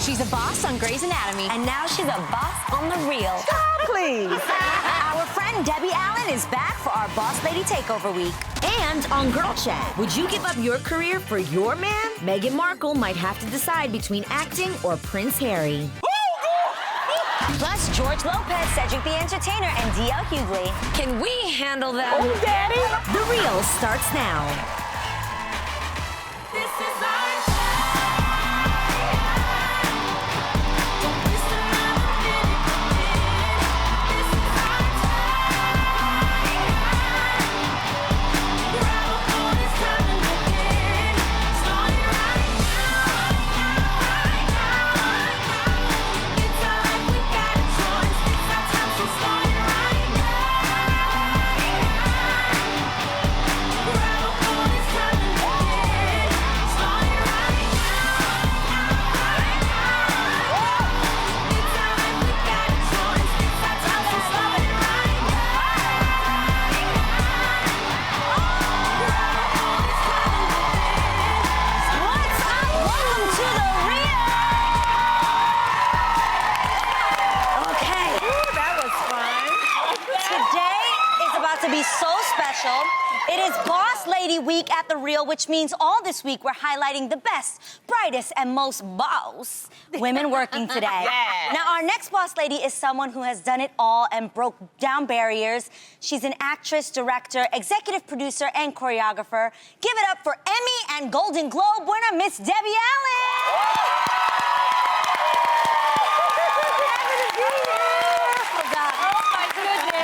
She's a boss on Grey's Anatomy. And now she's a boss on The Real. Stop, please. Our friend Debbie Allen is back for our Boss Lady Takeover Week. And on Girl Chat, would you give up your career for your man? Meghan Markle might have to decide between acting or Prince Harry. Plus, George Lopez, Cedric The Entertainer, and D.L. Hughley. Can we handle that? Oh, Daddy. The Real starts now. This is our It is Boss Lady Week at The Real, which means all this week we're highlighting the best, brightest, and most boss women working today. Yes. Now, our next Boss Lady is someone who has done it all and broke down barriers. She's an actress, director, executive producer, and choreographer. Give it up for Emmy and Golden Globe winner, Miss Debbie Allen.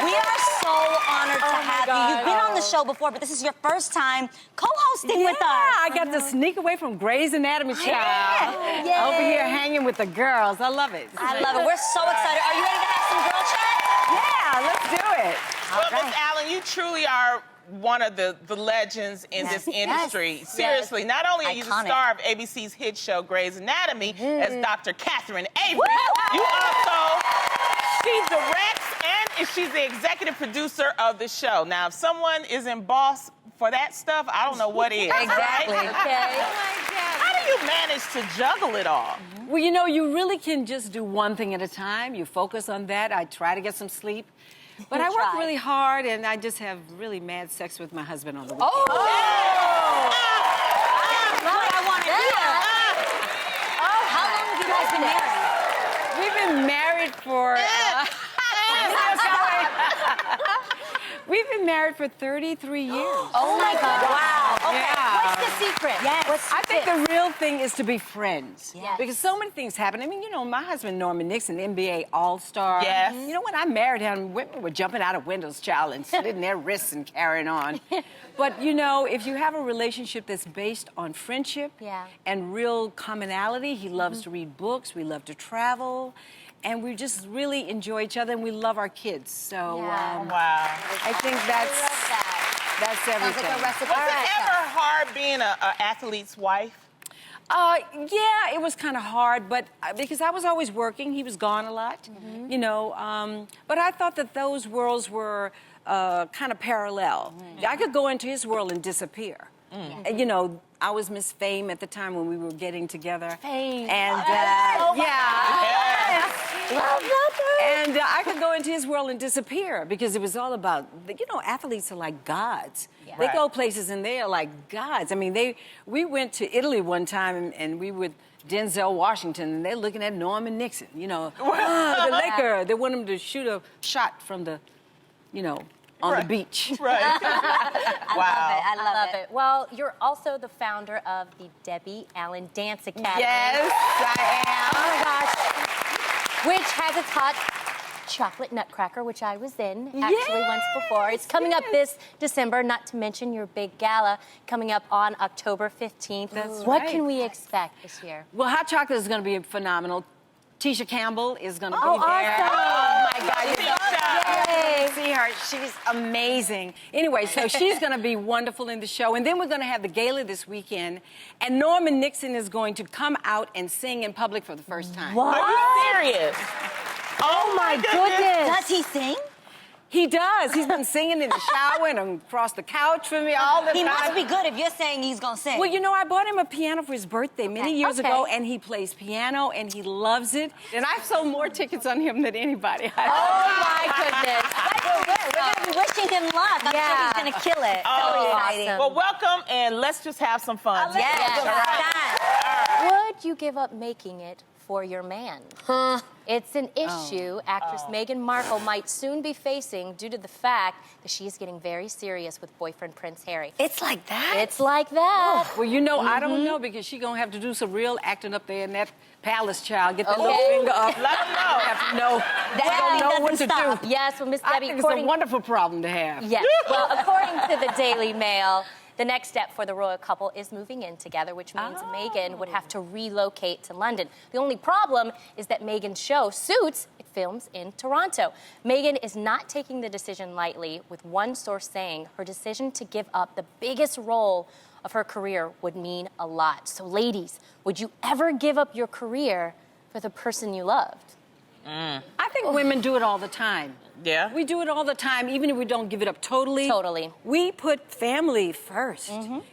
We are so honored to have you. You've been on the show before, but this is your first time co-hosting with us. I got to sneak away from Grey's Anatomy, child. Over here hanging with the girls. I love it. I love it. We're so excited. Are you ready to have some girl chat? Yeah, let's do it. Well, Miss Allen, you truly are one of the legends in this industry. Yes. Seriously, not only are you the Iconic. star of ABC's hit show Grey's Anatomy as Dr. Catherine Avery, Woo! you also, she directs and she's the executive producer of the show. Now, if someone isn't boss for that stuff, I don't know what is. Exactly. Right? Okay. How do you manage to juggle it all? Well, you know, you really can just do one thing at a time. You focus on that. I try to get some sleep. But I work really hard, and I just have really mad sex with my husband on the weekend. What I want to hear. How long have you guys been married? We've been married for... We've been married for 33 years. Oh, my God. Wow. Okay. Yeah. What's the secret? Yes. I think the real thing is to be friends. Yes. Because so many things happen. I mean, you know, my husband, Norman Nixon, NBA All-Star. Yes. You know, when I married him, women were jumping out of windows, child, and slitting their wrists and carrying on. But, you know, if you have a relationship that's based on friendship and real commonality, he loves to read books, we love to travel, and we just really enjoy each other, and we love our kids. So, Wow. I think that's everything. Sounds like a recipe. Was it ever hard being an athlete's wife? Yeah, it was kind of hard, but because I was always working, he was gone a lot, you know. But I thought that those worlds were kind of parallel. I could go into his world and disappear. And, you know, I was Miss Fame at the time when we were getting together. Fame. And and I could go into his world and disappear because it was all about, you know, athletes are like gods. Yeah. They go places and they are like gods. I mean, we went to Italy one time and we would Denzel Washington, and they're looking at Norman Nixon, you know. The Laker, they want him to shoot a shot from the, you know, on the beach. Right. I love it. Well, you're also the founder of the Debbie Allen Dance Academy. Yes, I am. Oh my gosh. Which has its hot chocolate nutcracker, which I was in actually once before. It's coming up this December, not to mention your big gala coming up on October 15th. What can we expect this year? Well, hot chocolate is going to be phenomenal. Tisha Campbell is going to be there. Awesome. Oh, my God. Yay. See her. She's amazing. Anyway, so she's going to be wonderful in the show. And then we're going to have the gala this weekend. And Norman Nixon is going to come out and sing in public for the first time. Are you serious? Oh, my goodness. Does he sing? He does. He's been singing in the shower and across the couch for me all the time. He must be good if you're saying he's gonna sing. Well, you know, I bought him a piano for his birthday many years ago, and he plays piano, and he loves it. And I've sold more tickets on him than anybody. Oh, my goodness. We're gonna be wishing him luck. I'm sure he's gonna kill it. Oh, exciting. awesome. Well, welcome, and let's just have some fun. Yes. All right. Would you give up making it for your man? It's an issue actress Meghan Markle might soon be facing due to the fact that she is getting very serious with boyfriend Prince Harry. It's like that? It's like that. Well, you know, I don't know, because she's going to have to do some real acting up there in that palace, child. Get that little finger up. Let them know. Have to know. That Don't know what to stop. do. Yes, well, Miss I Debbie, think it's a wonderful problem to have. Yes. Well, according to the Daily Mail, the next step for the royal couple is moving in together, which means Meghan would have to relocate to London. The only problem is that Meghan's show, Suits, it films in Toronto. Meghan is not taking the decision lightly, with one source saying her decision to give up the biggest role of her career would mean a lot. So, ladies, would you ever give up your career for the person you loved? I think women do it all the time. Yeah. We do it all the time, even if we don't give it up totally. Totally. We put family first.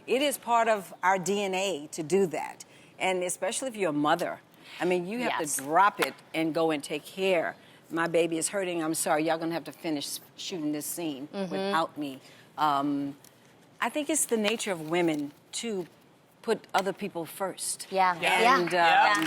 It is part of our DNA to do that. And especially if you're a mother. I mean, you have to drop it and go and take care. My baby is hurting. I'm sorry. Y'all gonna have to finish shooting this scene without me. I think it's the nature of women to put other people first. Yeah. And,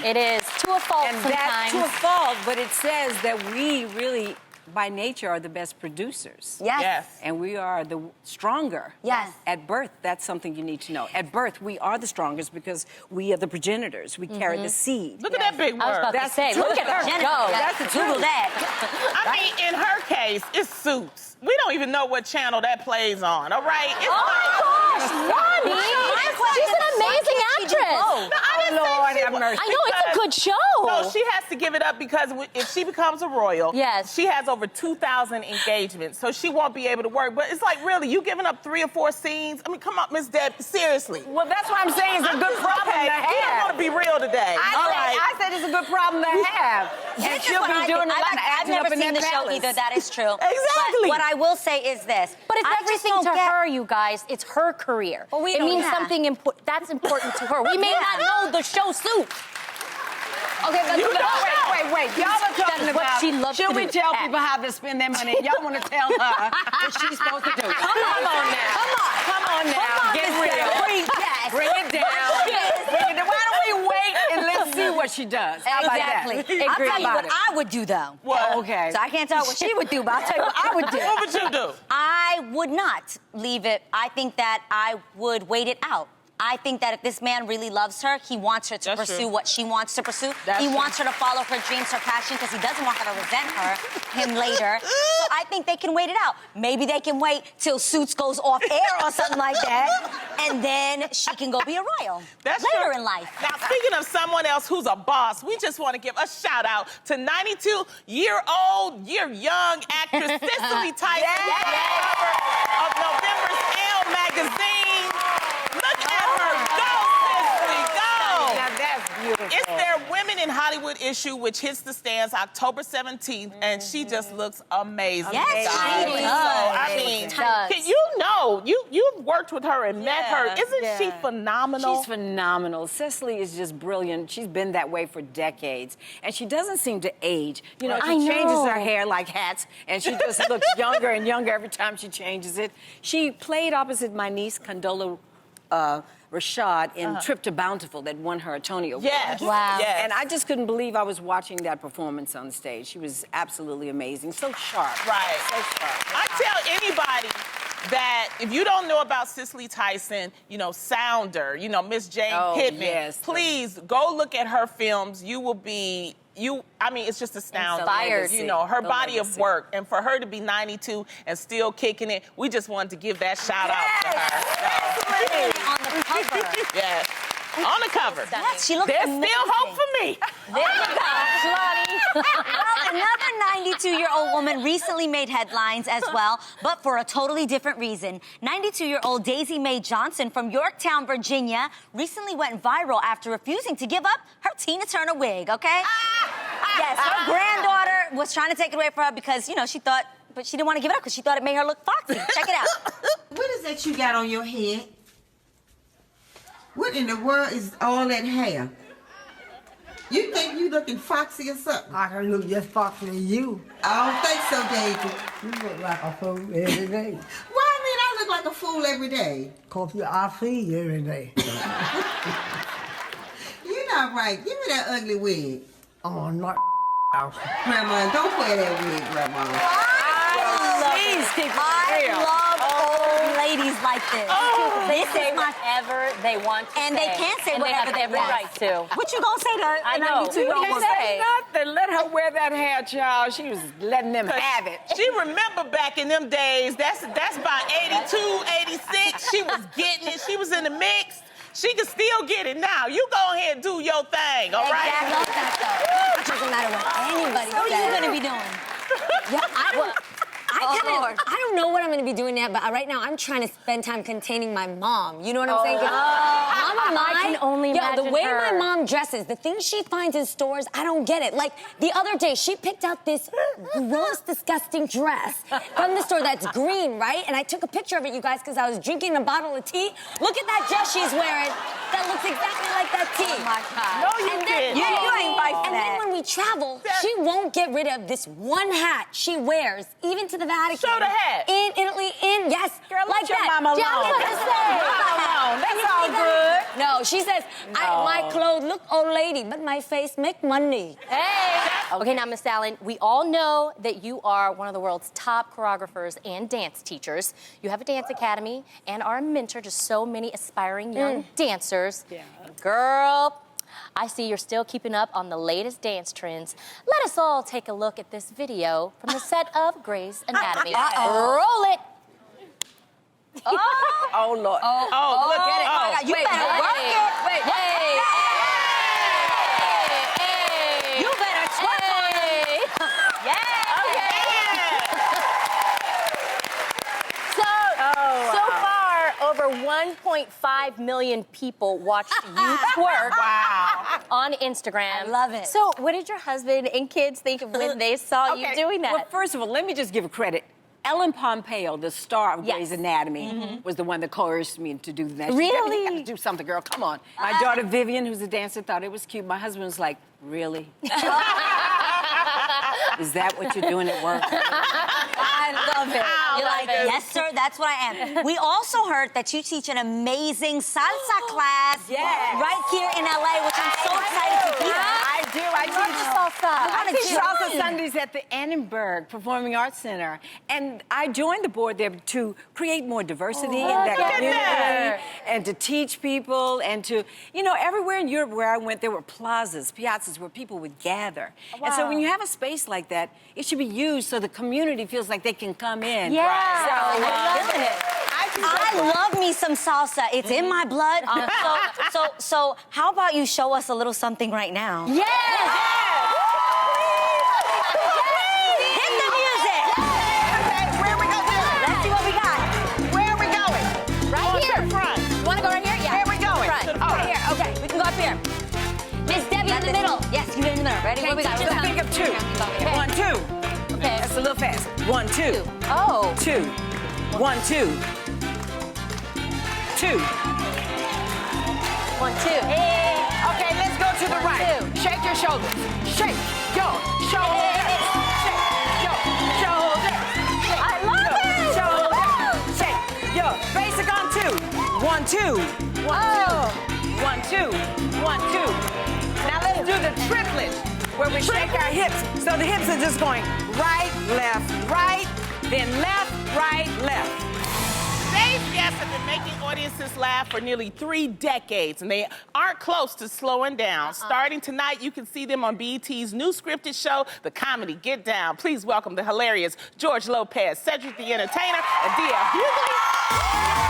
It is. To a fault and sometimes. that's to a fault, but it says that we really, by nature, are the best producers. Yes. And we are the stronger. Yes. At birth, that's something you need to know. At birth, we are the strongest because we are the progenitors. We carry the seed. Look at that big word. I was about to say, look at her go. That's the Google that. I mean, in her case, it's Suits. We don't even know what channel that plays on, all right? It's Gosh, Ronnie! She's an amazing actress. Lord have mercy. I know, it's a good show. No, she has to give it up because if she becomes a royal, she has over 2,000 engagements, so she won't be able to work. But it's like, really, you giving up 3 or 4 scenes? I mean, come on, Miss Deb, seriously. Well, that's what I'm saying. It's a good problem to have. We don't want to be real today. I said it's a good problem to have. And she'll be doing a lot of I've acting never up in seen that the show palace. either. That is true. Exactly. But what I will say is this. But it's I just everything don't to get- her, you guys. It's her career. Well, we it don't means have- something important. That's important to her. We may not know the show Suits. Okay, but wait. Y'all are That talking is what about, she loves should to we do. tell people how to spend their money? Y'all want to tell her what she's supposed to do. Come on now. Come on now. Get real. Bring it down. Why don't we wait and let's see what she does? How about Exactly. that? I'll tell you about what it. I would do, though. What? Okay. So I can't tell what she would do, but I'll tell you what I would do. What would you do? I would not leave it. I think that I would wait it out. I think that if this man really loves her, he wants her to That's pursue true. what she wants to pursue. That's He true. wants her to follow her dreams, her passion, because he doesn't want her to resent him later. So I think they can wait it out. Maybe they can wait till Suits goes off air or something like that, and then she can go be a royal later in life. Now, speaking of someone else who's a boss, we just want to give a shout out to 92-year-old, young actress Cicely Tyson, cover of November's Elle magazine. Look at her go, Cicely, go! Now that's beautiful. It's their Women in Hollywood issue, which hits the stands October 17th, and she just looks amazing. Yes, guys. she So, does. I mean, Does. you know, you've worked with her and met her. Isn't she phenomenal? She's phenomenal. Cicely is just brilliant. She's been that way for decades. And she doesn't seem to age. You know, I she changes know. her hair like hats, and she just looks younger and younger every time she changes it. She played opposite my niece, Condola Rashad, in Trip to Bountiful that won her a Tony Award. Yes. Wow. Yes. And I just couldn't believe I was watching that performance on stage. She was absolutely amazing. So sharp. Right. So sharp. I tell anybody that if you don't know about Cicely Tyson, Sounder, Miss Jane Pittman, yes. please go look at her films. You will be... it's just astounding. Inspired. Her The body of legacy. work. And for her to be 92 and still kicking it, we just wanted to give that shout out to her. On the cover. Yes. On the cover. Yes, she looks There's amazing. still hope for me. There you go. Well, another 92-year-old woman recently made headlines as well, but for a totally different reason. 92-year-old Daisy Mae Johnson from Yorktown, Virginia, recently went viral after refusing to give up her Tina Turner wig, okay? Yes, her granddaughter was trying to take it away from her because, she thought but she didn't want to give it up because she thought it made her look foxy. Check it out. What is that you got on your head? What in the world is all that hair? You think you looking foxy or something? I can look just foxy as you. I don't think so, David. You look like a fool every day. Why I mean I look like a fool every day? Cause I see you every day. You're not right. Give me that ugly wig. Oh, not Grandma, don't wear that wig, Grandma. Please keep it real. I love old ladies like this. They This say is my... whatever they want to And say. they can say and whatever they have every want. right to. What you gonna say to I know. 92 What year you old? say? Nothing. Let her wear that hair, child. She was letting them have it. She remember back in them days, that's about 82, 86. She was getting it. She was in the mix. She can still get it now. You go ahead and do your thing, all right? I love that though. It doesn't matter what anybody says. What are you gonna be doing? I don't know what I'm going to be doing yet, but right now I'm trying to spend time containing my mom. You know what I'm saying? 'Cause Mama, I can only the imagine way her. my mom dresses, the things she finds in stores, I don't get it. Like the other day, she picked out this gross, disgusting dress from the store that's green, right? And I took a picture of it, you guys, because I was drinking a bottle of tea. Look at that dress she's wearing. That looks exactly like that tea. Oh my God. No, you didn't. You ain't right for And that. then when we travel, she won't get rid of this one hat she wears, even to the Vatican. Show the hat. In Italy, yes, Girl, like let your that. mama Yeah, I was alone. gonna say. alone. That's Can you all believe that? good. No, she says, my clothes look old lady, but my face make money. Hey! Okay, now, Miss Allen, we all know that you are one of the world's top choreographers and dance teachers. You have a dance academy and are a mentor to so many aspiring young dancers. Yeah. Girl, I see you're still keeping up on the latest dance trends. Let us all take a look at this video from the set of Grey's Anatomy. Roll it! Oh, Lord. Oh, look at it. Oh, you better work it. Wait, hey! Hey! You better twerk on it. So far, over 1.5 million people watched you twerk on Instagram. I love it. So what did your husband and kids think of when they saw you doing that? Well, first of all, let me just give a credit. Ellen Pompeo, the star of Yes. Grey's Anatomy, was the one that coerced me to do that. She said, Really? You got to do something, girl. Come on. My daughter Vivian, who's a dancer, thought it was cute. My husband was like, really? Is that what you're doing at work? I love it. You're like, yes, sir, that's what I am. We also heard that you teach an amazing salsa class right here in LA, which I'm so excited to hear. I do. I teach salsa. I teach join. salsa Sundays at the Annenberg Performing Arts Center. And I joined the board there to create more diversity in that community and to teach people and to, you know, everywhere in Europe where I went, there were plazas, piazzas where people would gather. And so when you have a space like that, it should be used so the community feels like they can come in. Yeah. So, I love me some salsa. It's in my blood. So how about you show us a little something right now? Yes! Hit the music. Okay, where we gonna do it? Let's see what we got. Where are we going? Right here. To the front. You want to go right here? Yeah. Where we going? Front. To the Right front. here. Okay, we can go up here. Miss Debbie in the middle. Yes, you in the middle. Ready? What we got? just think of two. Okay. 1, 2. Okay. That's a little fast. 1, 2. Oh. 2. 1, 2. 2. 1, 2. Okay, let's go to the right. Shake your shoulders. Shake your shoulders. Shake your shoulders. I love it. Shoulders. Shake your basic on 2. 1, 2. 1, 2. 1, 2. Now let's do the triplet where we shake our hips. So the hips are just going right, right, then left, right, left. Today's guests have been making audiences laugh for nearly 3 decades, and they aren't close to slowing down. Starting tonight, you can see them on BET's new scripted show, The Comedy Get Down. Please welcome the hilarious George Lopez, Cedric The Entertainer, and Hughley.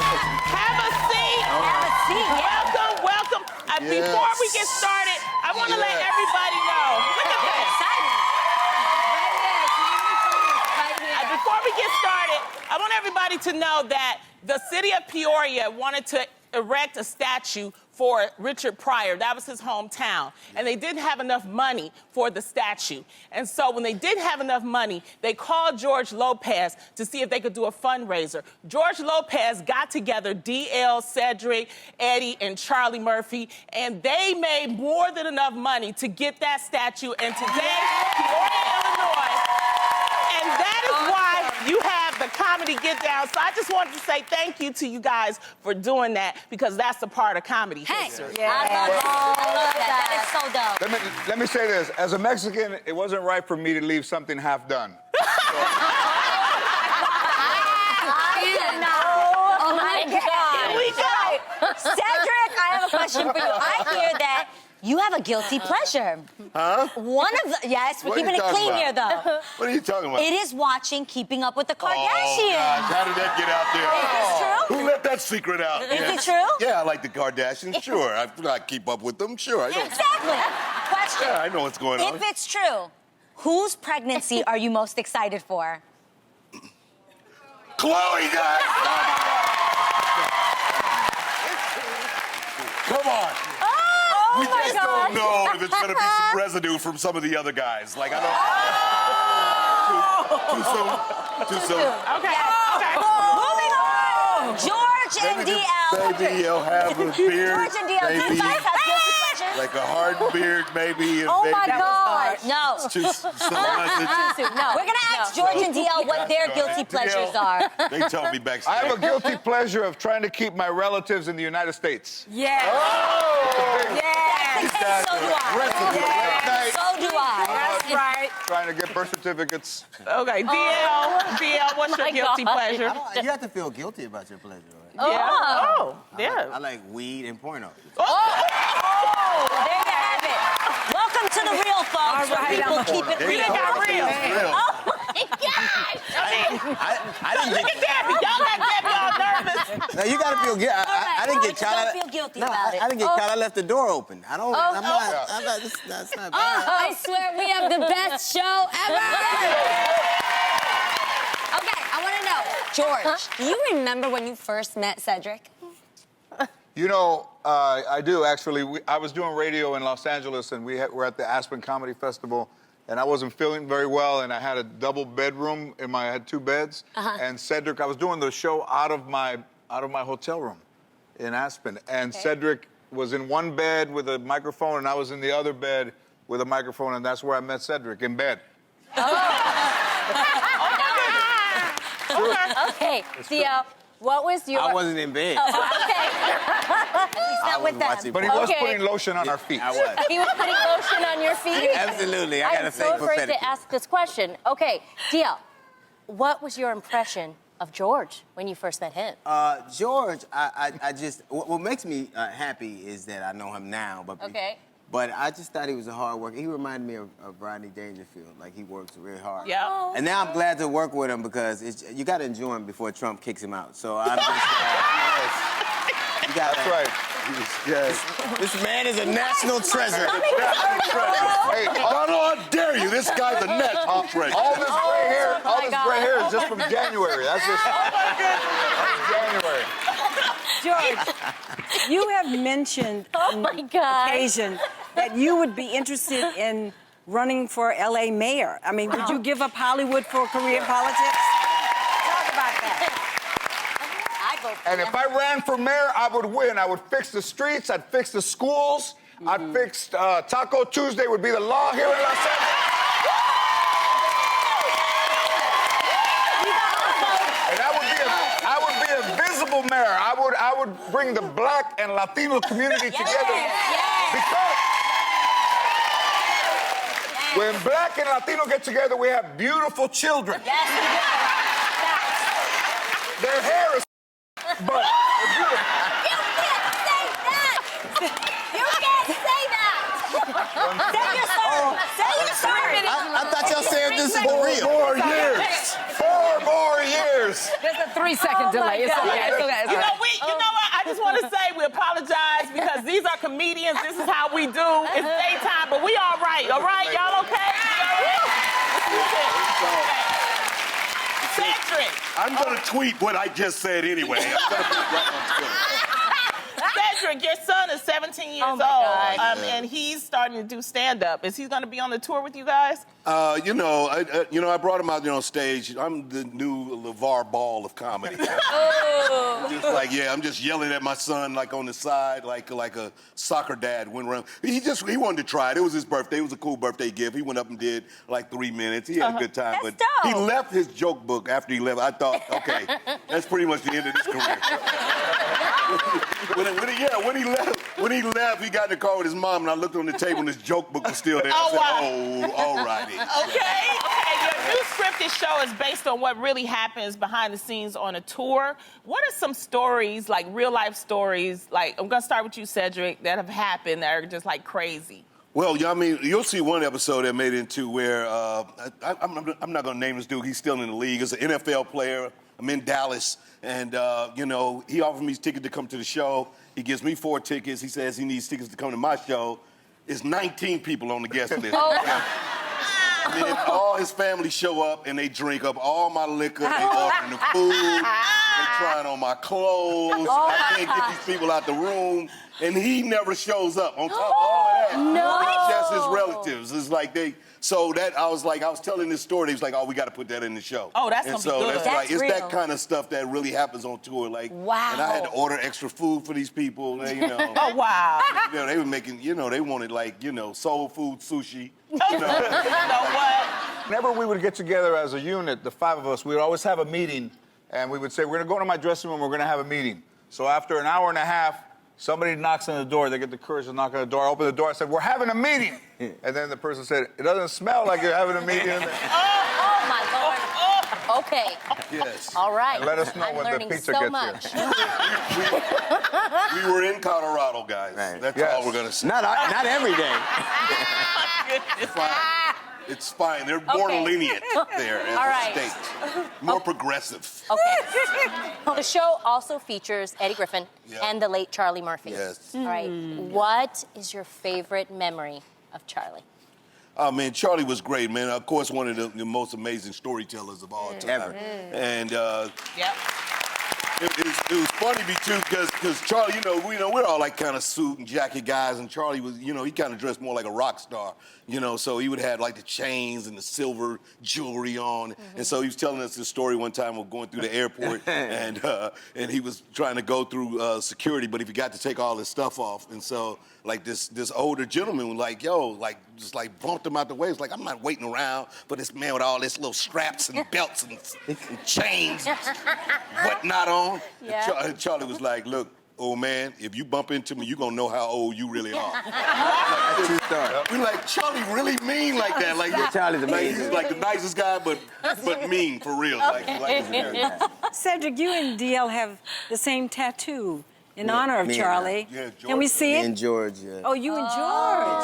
Have a seat. Have a seat. Welcome, welcome. Before we get started, I want to let everybody know. Look at this. Before we get started, I want everybody to know that the city of Peoria wanted to erect a statue for Richard Pryor. That was his hometown. And they didn't have enough money for the statue. And so when they didn't have enough money, they called George Lopez to see if they could do a fundraiser. George Lopez got together DL, Cedric, Eddie, and Charlie Murphy, and they made more than enough money to get that statue. And today, Peoria, Illinois, and that is why you have the comedy get down. So I just wanted to say thank you to you guys for doing that, because that's a part of comedy history. I love that. That is so dope. Let me say this. As a Mexican, it wasn't right for me to leave something half done. Oh my God. Here we go. Cedric, I have a question for you. I hear that you have a guilty pleasure. Huh? One of the, yes, we're What are keeping you it clean talking here, about? though. What are you talking about? It is watching Keeping Up with the Kardashians. Oh, gosh, how did that get out there? Is this true? Who let that secret out? Is it true? Yeah, I like the Kardashians, sure. I keep up with them, sure. I know. Exactly. Question. Yeah, I know what's going on. If it's true, whose pregnancy are you most excited for? Chloe, guys! Come on. We just don't know if it's gonna be some residue from some of the other guys. Like, I don't... Too soon. Okay. Moving on. George and DL. Maybe you'll have a beard. George and DL, do you guys have guilty pleasures? Like a hard beard, maybe. And Oh maybe my God. No. It's too soon. No. We're gonna ask George and DL what their guilty pleasures are. They tell me backstage. I have a guilty pleasure of trying to keep my relatives in the United States. Yeah. That's the case, so do I. So do I. That's right. Trying to get birth certificates. Okay, DL, what's your guilty pleasure? You have to feel guilty about your pleasure, right? Yeah. Oh, yeah. I like weed and porno. There you have it. Welcome to the real, folks, where people keep it real. Real. Oh my God! I didn't Look at Debbie. Y'all got Debbie all nervous. No, you gotta feel guilty. I didn't get caught. Don't feel guilty about it. I didn't get caught. I left the door open. I don't. I'm not. That's not bad. I swear we have the best show ever. Okay, I want to know, George, do you remember when you first met Cedric? You know, I do, actually. I was doing radio in Los Angeles, and we were at the Aspen Comedy Festival, and I wasn't feeling very well, and I had a double bedroom. I had 2 beds. And Cedric, I was doing the show out of my hotel room in Aspen. And Cedric was in one bed with a microphone, and I was in the other bed with a microphone, and that's where I met Cedric, in bed. Okay, DL, what was your... I wasn't in bed. Okay. He's not with them. But he was putting lotion on our feet. I was. He was putting lotion on your feet? Absolutely. I gotta I'm say, so afraid pathetic. to ask this question. Okay, DL, what was your impression of George when you first met him? George, I just what makes me happy is that I know him now. But I just thought he was a hard worker. He reminded me of Rodney Dangerfield. Like, he works really hard. Yeah. And now I'm glad to work with him because you got to enjoy him before Trump kicks him out. So I'm just... That's right. Yes. This man is a national treasure. Hey, Donald, how dare you? This guy's a national treasure. All this gray hair is just from January. That's just January. George, you have mentioned on occasion that you would be interested in running for L.A. mayor. I mean, would you give up Hollywood for a career in politics? Talk about that. And if I ran for mayor, I would win. I would fix the streets. I'd fix the schools. I'd fix Taco Tuesday would be the law here in Los Angeles. And I would be a visible mayor. I would bring the Black and Latino community together. Because when Black and Latino get together, we have beautiful children. Their hair is but You can't say that! You can't say that! I thought y'all said this is the real. 4 more years. 4 more years. years. There's a 3-second delay. It's okay. It's okay. You know what? I just want to say we apologize because these are comedians. This is how we do. It's daytime, but we all right. All right, y'all okay? Cedric. I'm going to tweet what I just said anyway. I'm going to put it right on Twitter. Cedric, your son is 17 years old, and he's starting to do stand-up. Is he going to be on the tour with you guys? I brought him out there on stage. I'm the new LeVar Ball of comedy. I'm just yelling at my son like on the side, like a soccer dad went around. He wanted to try it. It was his birthday. It was a cool birthday gift. He went up and did like 3 minutes. He had a good time. That's but dope. he left his joke book after he left. I thought, okay, that's pretty much the end of his career. When he left, he got in the car with his mom, and I looked on the table, and his joke book was still there. I said, all righty. Okay. Your new scripted show is based on what really happens behind the scenes on a tour. What are some stories, like real-life stories, like, I'm going to start with you, Cedric, that have happened that are just, like, crazy? Well, you'll see one episode that made it into where, I'm not going to name this dude. He's still in the league. He's an NFL player. I'm in Dallas, and, he offered me tickets to come to the show. He gives me 4 tickets. He says he needs tickets to come to my show. It's 19 people on the guest list. And then all his family show up, and they drink up all my liquor. They ordering the food. They trying on my clothes. I can't get these people out the room. And he never shows up on top of all of that. No. It's just his relatives. It's like I was telling this story. They was like, oh, we got to put that in the show. Oh, that's going to be good. It's that kind of stuff that really happens on tour. Like, wow. And I had to order extra food for these people. Oh, wow. They were making, they wanted soul food, sushi. You know what? Whenever we would get together as a unit, the 5 of us, we would always have a meeting, and we would say, we're going to go to my dressing room, we're going to have a meeting. So after an hour and a half, somebody knocks on the door. They get the courage to knock on the door. I open the door. I said, we're having a meeting. And then the person said, it doesn't smell like you're having a meeting. Oh, my Lord. Okay. Yes. All right. And let us know when the pizza gets here. We were in Colorado, guys. Right. That's all we're going to say. Not every day. It's fine. They're more lenient there in the States. More progressive. Okay. The show also features Eddie Griffin and the late Charlie Murphy. Yes. All right. What is your favorite memory of Charlie? Oh, man, Charlie was great, man. Of course, one of the most amazing storytellers of all time. Ever. And it was funny too, because Charlie, we're all like kind of suit and jacket guys, and Charlie was, he kind of dressed more like a rock star, so he would have like the chains and the silver jewelry on, and so he was telling us this story one time of going through the airport, and he was trying to go through security, but he forgot to take all his stuff off, and so like this older gentleman was like, just bumped him out the way. It's like, I'm not waiting around for this man with all this little straps and belts and chains, whatnot on. Yeah. And Charlie was like, look, old man, if you bump into me, you're going to know how old you really are. True story. We're like, Charlie really mean like that. Like, Charlie's amazing. He's like the nicest guy, but mean for real. Like he's very nice. Cedric, you and DL have the same tattoo in honor of Charlie. Yeah, George. Can we see Me it? and George, yeah. Oh, you and George.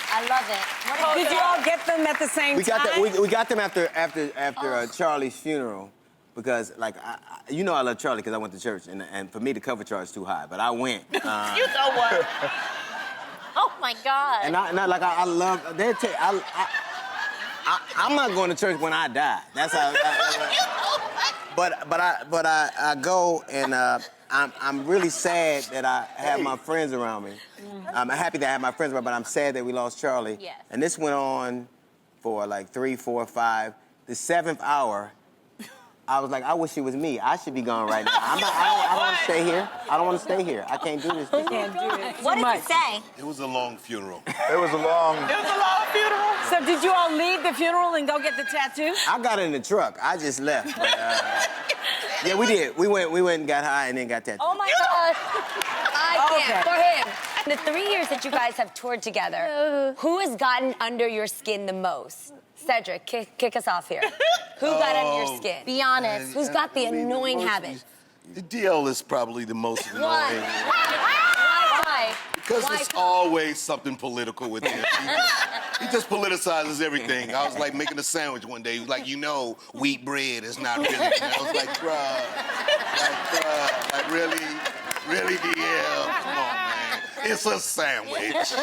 I love it. Did you all get them at the same time? We got them after Charlie's funeral. Because, I love Charlie because I went to church, and for me, the cover charge is too high. But I went. You know what? Oh, my God. I love. I'm not going to church when I die. That's how. But I go, and I'm really sad that I have my friends around me. I'm happy that I have my friends around, but I'm sad that we lost Charlie. Yes. And this went on for 3, 4, 5. The 7th hour. I was like, I wish it was me. I should be gone right now. I don't want to stay here. I don't want to stay here. I can't do this. Can't do it. What did he say? It was a long funeral. It was a long funeral. So did you all leave the funeral and go get the tattoo? I got in the truck. I just left. But, yeah, we did. We went and got high and then got tattooed. Oh, my God. I can't. For him. The 3 years that you guys have toured together, who has gotten under your skin the most? Cedric, kick us off here. Who got under your skin? Be honest. Who's got the annoying habit? The DL is probably the most annoying. Why? Because it's always something political with him. He just politicizes everything. I was like making a sandwich one day. He was like, you know, wheat bread is not really. And I was like, bruh, like really, DL? Come on, man. It's a sandwich.